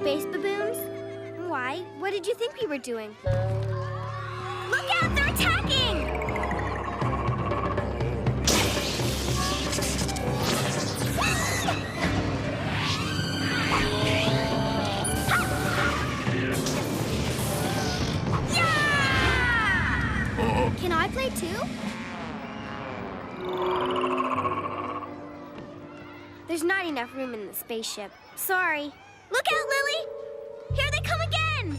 space baboons? Why? What did you think we were doing? Look out! They're attacking! Yeah! Can I play too? There's not enough room in the spaceship. Sorry. Look out, Lily! Here they come again!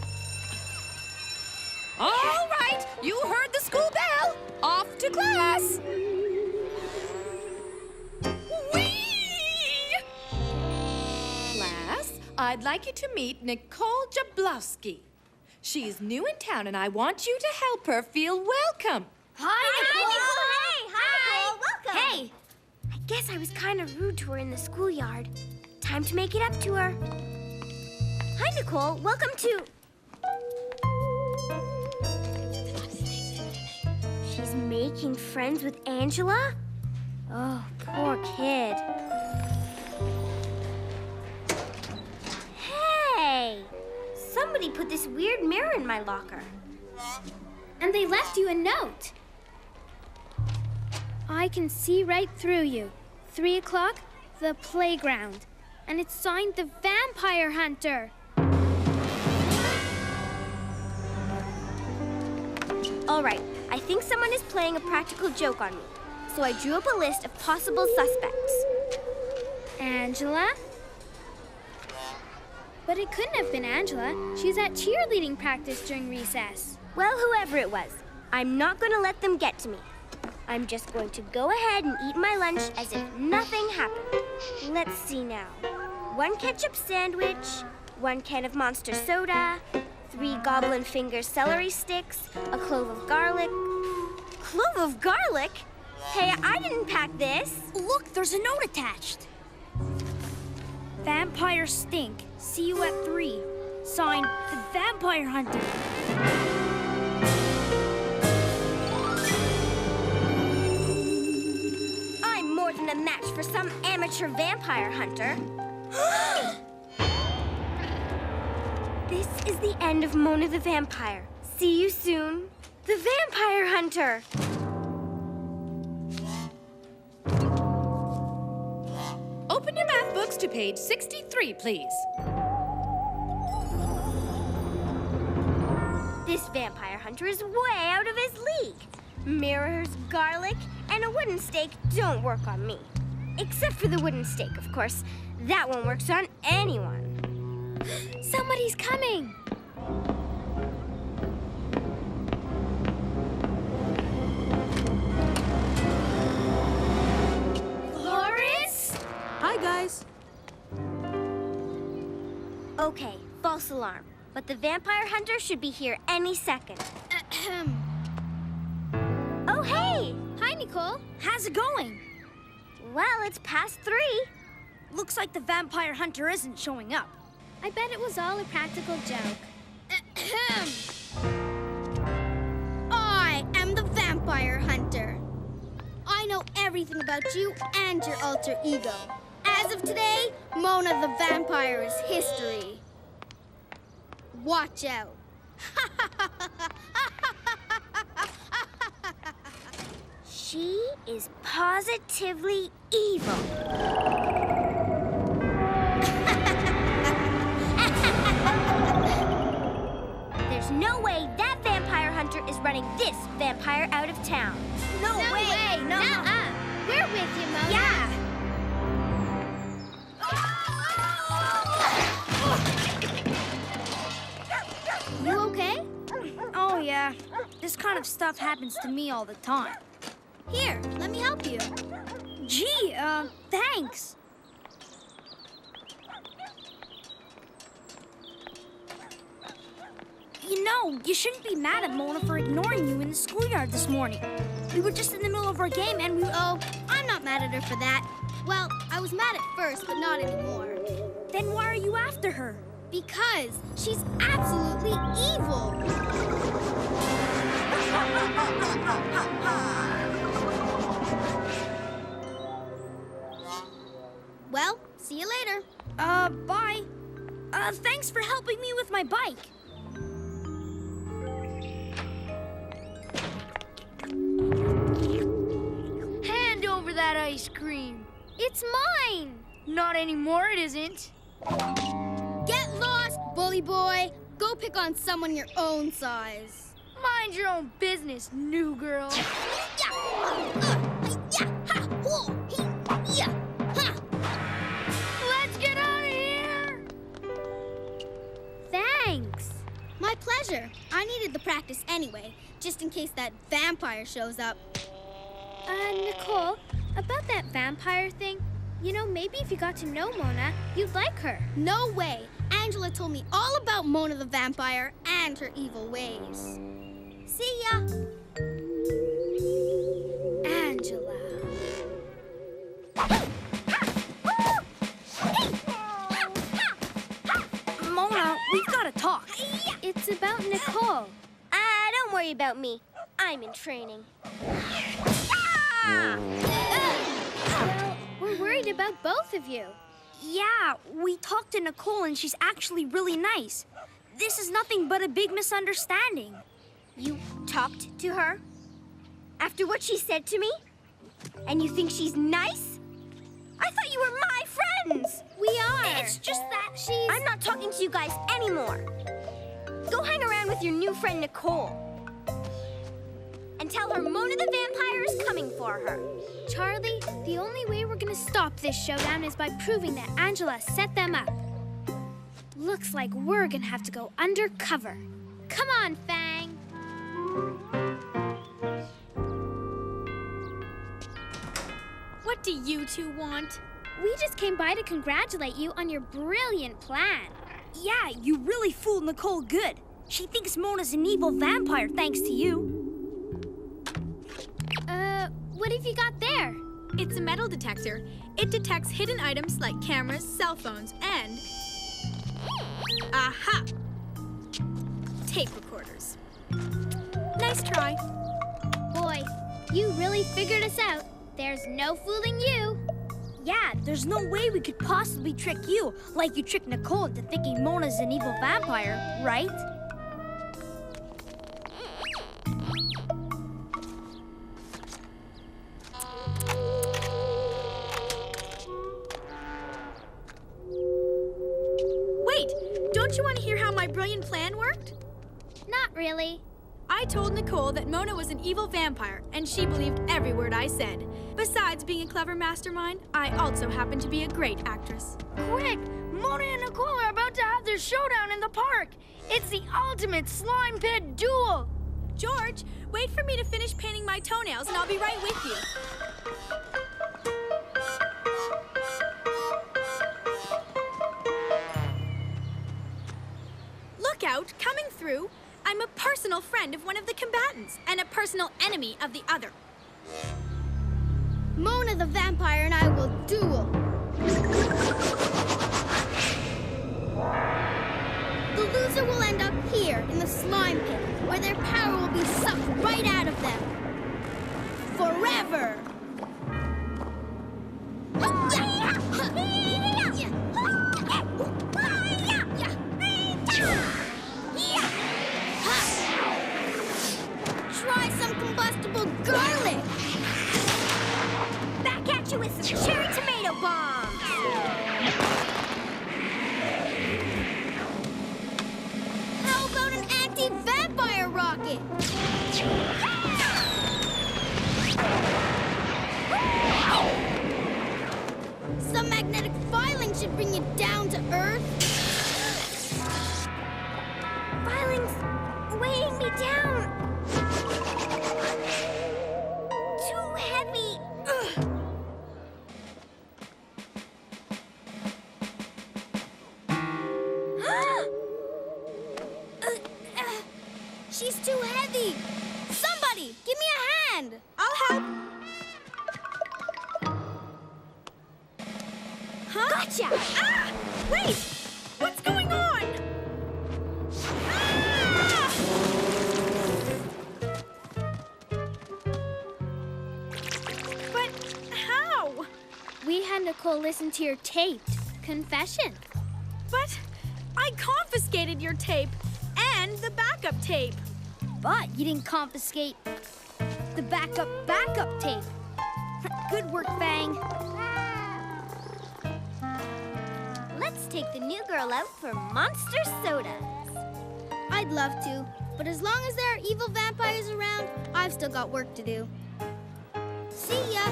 All right, you heard the school bell. Off to class. Whee! Class, I'd like you to meet Nicole Jablowski. She's new in town, and I want you to help her feel welcome. Hi, Nicole! Hi, Nicole! Welcome! Hey! I guess I was kind of rude to her in the schoolyard. Time to make it up to her. Hi, Nicole. Welcome to... She's making friends with Angela? Oh, poor kid. Hey! Somebody put this weird mirror in my locker. And they left you a note. I can see right through you. 3 o'clock, the playground. And it's signed the Vampire Hunter. All right, I think someone is playing a practical joke on me. So I drew up a list of possible suspects. Angela? But it couldn't have been Angela. She's at cheerleading practice during recess. Well, whoever it was, I'm not going to let them get to me. I'm just going to go ahead and eat my lunch as if nothing happened. Let's see now. 1 ketchup sandwich, 1 can of Monster soda, 3 Goblin Finger celery sticks, a clove of garlic. Clove of garlic? Hey, I didn't pack this. Look, there's a note attached. Vampire stink. See you at 3. Signed, the Vampire Hunter. I'm more than a match for some amateur vampire hunter. This is the end of Mona the Vampire. See you soon, the Vampire Hunter. Open your math books to page 63, please. This vampire hunter is way out of his league. Mirrors, garlic, and a wooden stake don't work on me. Except for the wooden stake, of course. That one works on anyone. Somebody's coming. Lawrence? Hi, guys. Okay, false alarm. But the vampire hunter should be here any second. Oh, hey! Hi, Nicole. How's it going? Well, it's past 3. Looks like the Vampire Hunter isn't showing up. I bet it was all a practical joke. I am the Vampire Hunter. I know everything about you and your alter ego. As of today, Mona the Vampire is history. Watch out. She is positively evil. There's no way that vampire hunter is running this vampire out of town. No way. No. We're with you, Mona. Yeah. You okay? Oh, yeah. This kind of stuff happens to me all the time. Here, let me help you. Gee, thanks. You know, you shouldn't be mad at Mona for ignoring you in the schoolyard this morning. We were just in the middle of our game and we... Oh, I'm not mad at her for that. Well, I was mad at first, but not anymore. Then why are you after her? Because she's absolutely evil. Well, see you later. Bye. Thanks for helping me with my bike. Hand over that ice cream. It's mine. Not anymore, it isn't. Get lost, bully boy. Go pick on someone your own size. Mind your own business, new girl. Let's get out of here! Thanks. My pleasure. I needed the practice anyway, just in case that vampire shows up. Nicole, about that vampire thing, you know, maybe if you got to know Mona, you'd like her. No way. Angela told me all about Mona the vampire and her evil ways. See ya. Angela. Mona, we've got to talk. It's about Nicole. Don't worry about me. I'm in training. Well, we're worried about both of you. Yeah, we talked to Nicole and she's actually really nice. This is nothing but a big misunderstanding. You talked to her? After what she said to me? And you think she's nice? I thought you were my friends! We are. It's just that I'm not talking to you guys anymore. Go hang around with your new friend Nicole. And tell her Mona the vampire is coming for her. Charlie, the only way we're gonna stop this showdown is by proving that Angela set them up. Looks like we're gonna have to go undercover. Come on, Fang. What do you two want? We just came by to congratulate you on your brilliant plan. Yeah, you really fooled Nicole good. She thinks Mona's an evil vampire thanks to you. What have you got there? It's a metal detector. It detects hidden items like cameras, cell phones, and... Aha! Tape recorders. Nice try. Boy, you really figured us out. There's no fooling you. Yeah, there's no way we could possibly trick you like you tricked Nicole into thinking Mona's an evil vampire, right? Wait, don't you want to hear how my brilliant plan worked? Not really. I told Nicole that Mona was an evil vampire, and she believed every word I said. Besides being a clever mastermind, I also happen to be a great actress. Quick! Mona and Nicole are about to have their showdown in the park. It's the ultimate slime pit duel. George, wait for me to finish painting my toenails, and I'll be right with you. Look out, coming through. I'm a personal friend of one of the combatants and a personal enemy of the other. Mona the vampire and I will duel. The loser will end up here in the slime pit, where their power will be sucked right out of them. Forever! Try some combustible garlic! Back at you with some cherry tomato bombs! How about an anti-vampire rocket? Some magnetic filing should bring you down to Earth. Filing's weighing me down. Too heavy. She's too heavy. Somebody, give me a hand. I'll help. Huh? Gotcha! Ah! Wait! What's going on? Ah! But how? We had Nicole listen to your taped confession. But I confiscated your tape and the backup tape. But you didn't confiscate the backup tape. Good work, Fang. Let's take the new girl out for monster sodas. I'd love to, but as long as there are evil vampires around, I've still got work to do. See ya!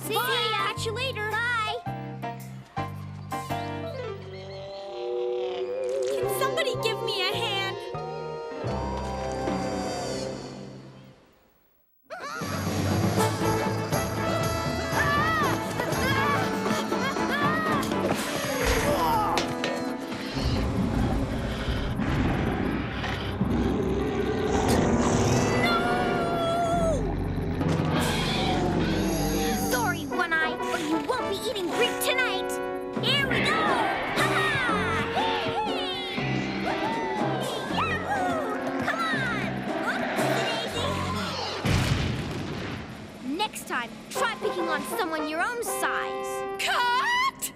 See ya! Catch you later. Bye! Can somebody give me a hand? Sorry, One-Eye, but you won't be eating Greek tonight. Here we go! Ha-ha! Hey! Yahoo! Come on! Oopsie-daisy! Next time, try picking on someone your own size. Cut!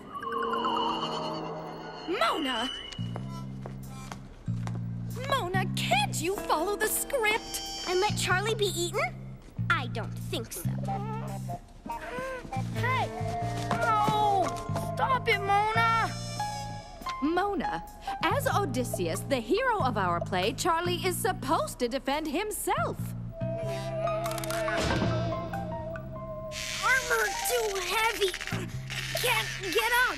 Mona! Mona, can't you follow the script? And let Charlie be eaten? I don't think so. Hey! No! Stop it, Mona! Mona, as Odysseus, the hero of our play, Charlie is supposed to defend himself. Armor too heavy. Can't get up.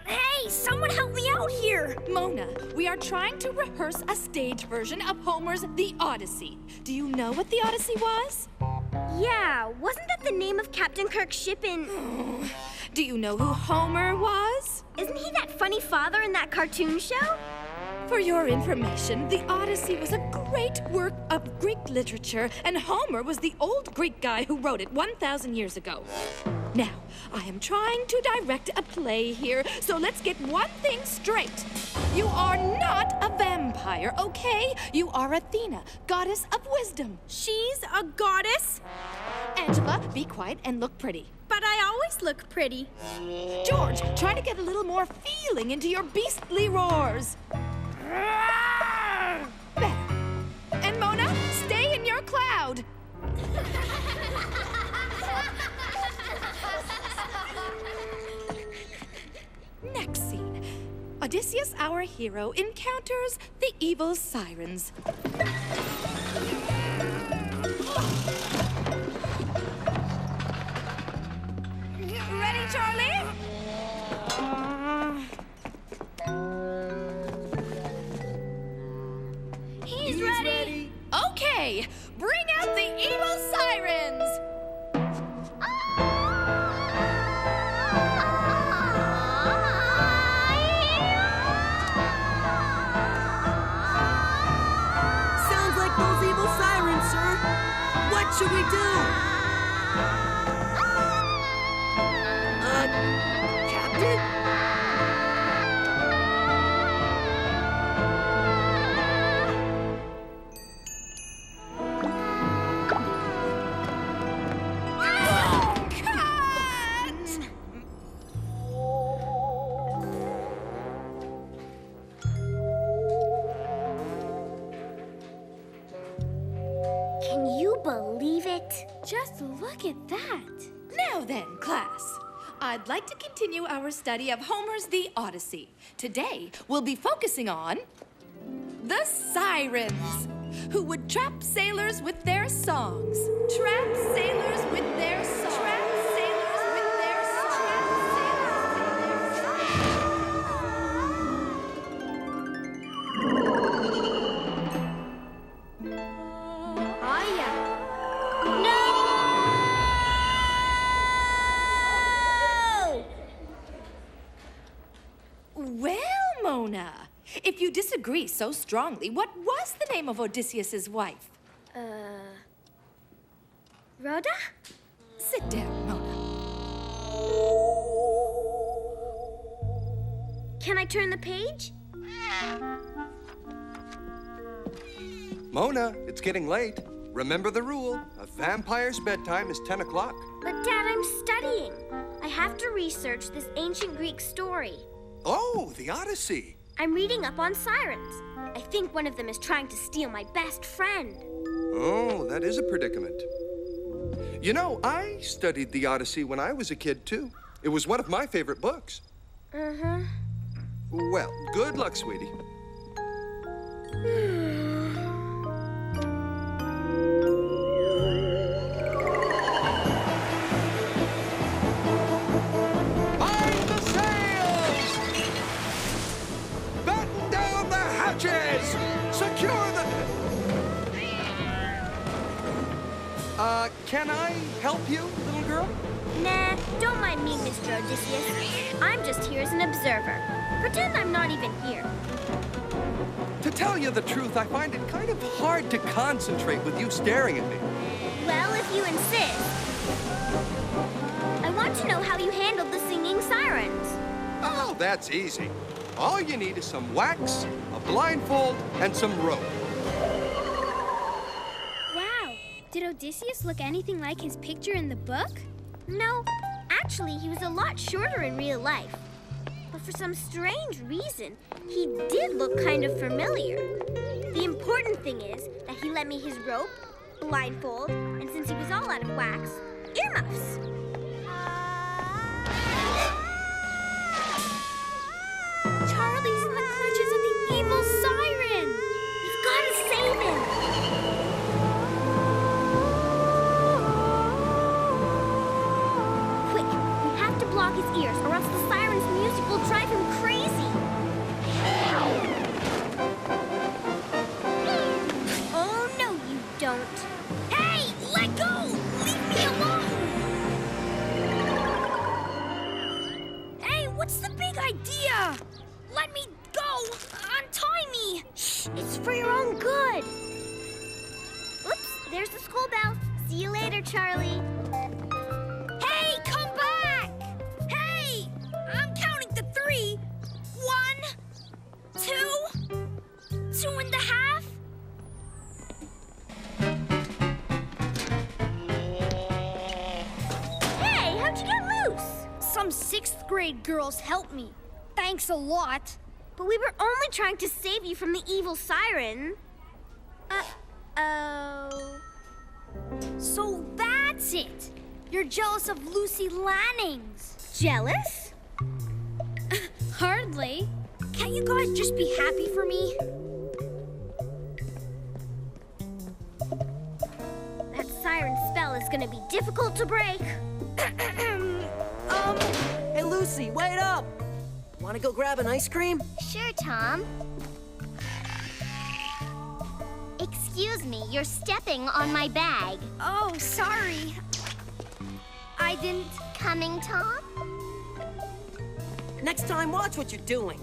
Hey, someone help me out here. Mona, we are trying to rehearse a stage version of Homer's The Odyssey. Do you know what The Odyssey was? Yeah, wasn't that the name of Captain Kirk's ship in... Do you know who Homer was? Isn't he that funny father in that cartoon show? For your information, The Odyssey was a great work of Greek literature, and Homer was the old Greek guy who wrote it 1,000 years ago. Now, I am trying to direct a play here, so let's get one thing straight. You are not a vampire, okay? You are Athena, goddess of wisdom. She's a goddess, Angela, be quiet and look pretty. but I always look pretty. George, try to get a little more feeling into your beastly roars. Better. And Mona, stay in your cloud. Next scene. Odysseus, our hero, encounters the evil Sirens. Ready, Charlie? He's ready. Okay, bring out the evil Sirens. Sounds like those evil sirens, sir. What should we do? Captain? Can you believe it? Just look at that. Now then, class, I'd like to continue our study of Homer's The Odyssey. Today, we'll be focusing on the Sirens, who would trap sailors with their songs. Trap sailors with their songs. Trap sailors with their songs. Trap Well, Mona, if you disagree so strongly, what was the name of Odysseus's wife? Rhoda? Sit down, Mona. Can I turn the page? Mona, it's getting late. Remember the rule. A vampire's bedtime is 10 o'clock. But Dad, I'm studying. I have to research this ancient Greek story. Oh, the Odyssey. I'm reading up on sirens. I think one of them is trying to steal my best friend. Oh, that is a predicament. You know, I studied the Odyssey when I was a kid, too. It was one of my favorite books. Uh-huh. Well, good luck, sweetie. Mind the sails! Batten down the hatches! Secure the... Can I help you, little girl? Nah, don't mind me, Mr. Odysseus. I'm just here as an observer. Pretend I'm not even here. To tell you the truth, I find it kind of hard to concentrate with you staring at me. Well, if you insist. I want to know how you handled the singing sirens. Oh, that's easy. All you need is some wax, a blindfold, and some rope. Wow. Did Odysseus look anything like his picture in the book? No, actually, he was a lot shorter in real life. But for some strange reason, he did look kind of familiar. The important thing is that he lent me his rope, blindfold, and since he was all out of wax, earmuffs. Charlie's in the clutches of the evil siren! We've got to save him! Quick, we have to block his ears or else the siren's music will drive him crazy. Oh, no, you don't. Hey, let go! Leave me alone! Hey, what's the big idea? Let me go! Untie me! Shh, it's for your own good. Oops, there's the school bell. See you later, Charlie. Hey, come back! Hey! I'm counting to 3. 1, 2, 2.5. Hey, how'd you get loose? Some 6th grade girls helped me. Thanks a lot. But we were only trying to save you from the evil siren. Uh-oh. So that's it. You're jealous of Lucy Lanning's. Jealous? Hardly. Can't you guys just be happy for me? That siren spell is gonna be difficult to break. Hey, Lucy, wait up! Want to go grab an ice cream? Sure, Tom. Excuse me, you're stepping on my bag. Oh, sorry. I didn't... Coming, Tom? Next time, watch what you're doing.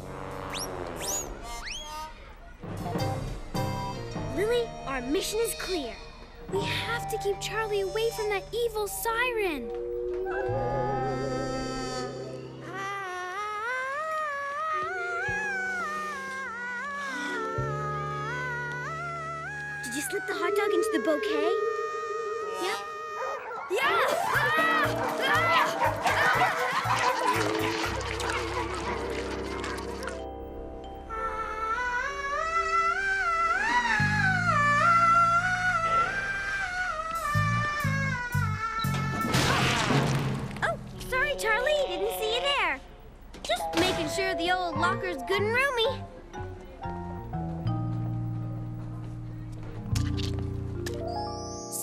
Lily, our mission is clear. We have to keep Charlie away from that evil siren. Did you slip the hot dog into the bouquet? Yep. Yeah! Oh, sorry, Charlie. Didn't see you there. Just making sure the old locker's good and roomy.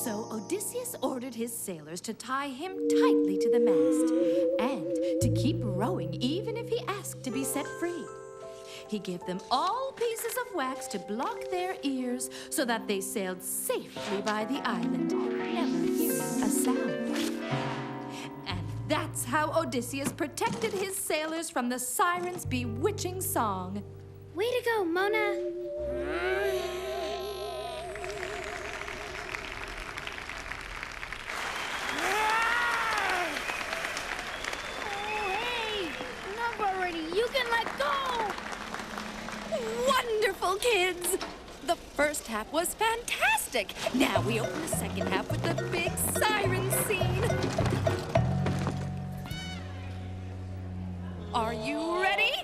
So Odysseus ordered his sailors to tie him tightly to the mast and to keep rowing even if he asked to be set free. He gave them all pieces of wax to block their ears so that they sailed safely by the island, never hearing a sound. And that's how Odysseus protected his sailors from the siren's bewitching song. Way to go, Mona. You can let go! Wonderful, kids! The first half was fantastic. Now we open the second half with the big siren scene. Are you ready?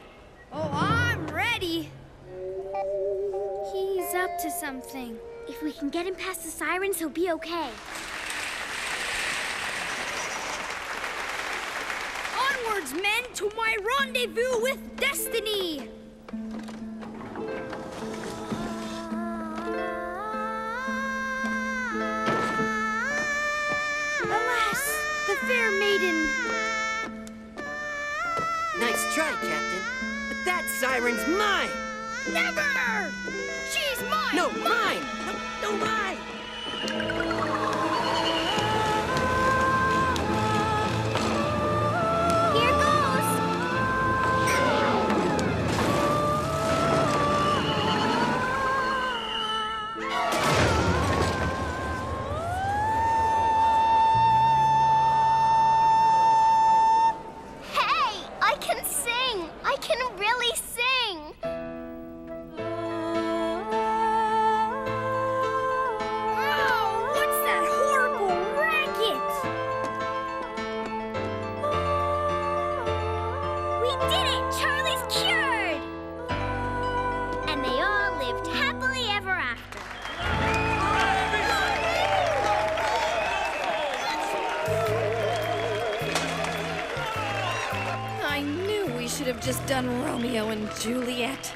Oh, I'm ready! Daddy. He's up to something. If we can get him past the sirens, he'll be okay. Onwards, men, to my rendezvous with destiny! Alas, the fair maiden. Nice try, Captain. But that siren's mine! Never! She's mine! No, mine! No, mine! Here goes! Hey, I can sing! I can really sing! Oh, what's that horrible racket? We did it! Charlie's cured! And they all lived happily ever after. I knew we should have just done Romeo and Juliet.